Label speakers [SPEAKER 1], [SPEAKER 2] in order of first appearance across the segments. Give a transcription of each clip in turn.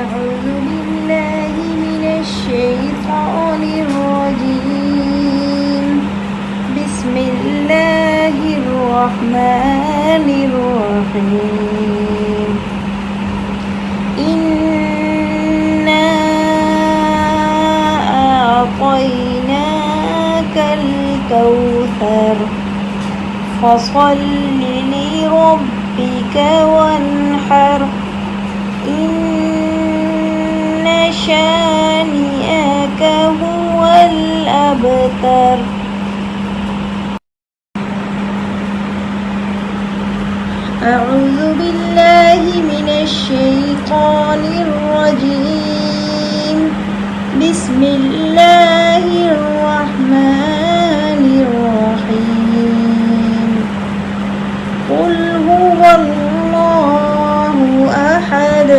[SPEAKER 1] أعوذ بالله من الشيطان الرجيم. بسم الله الرحمن الرحيم. إنا أعطيناك الكوثر فصل لربك وانحر إن شانئك هو الأبتر. أعوذ بالله من الشيطان الرجيم. بسم الله الرحمن الرحيم. قل هو الله أحد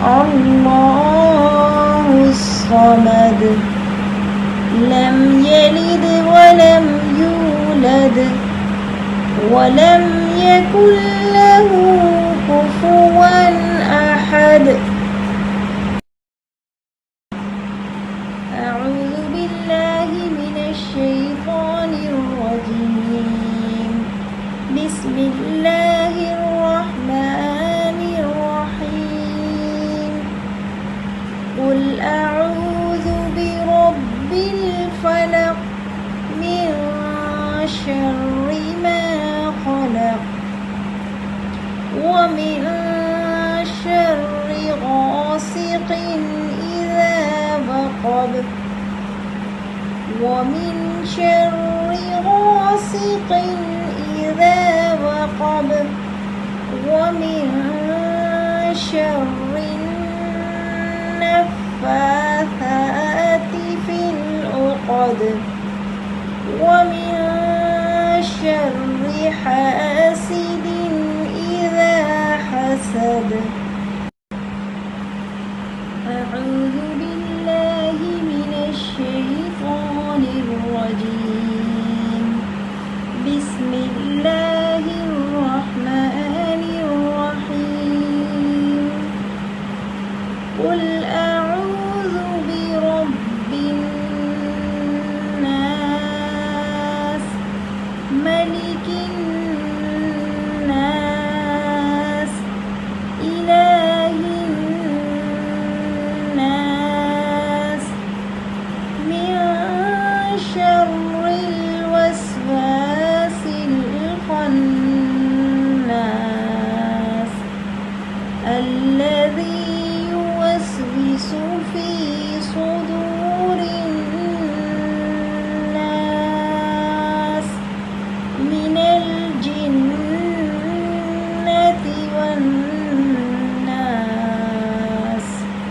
[SPEAKER 1] الله الصمد لم يلد ولم يولد ولم يكن له كفوا أحد. أعوذ بالله من الشيطان الرجيم. بسم الله الرحمن الرحيم. قل أعوذ برب الفلق من شر ما خلق ومن شر غاسق إذا وقب ومن شر غاسق إذا وقب ومن شر النفاثات في العقد ومن شر حاسد إذا حسد.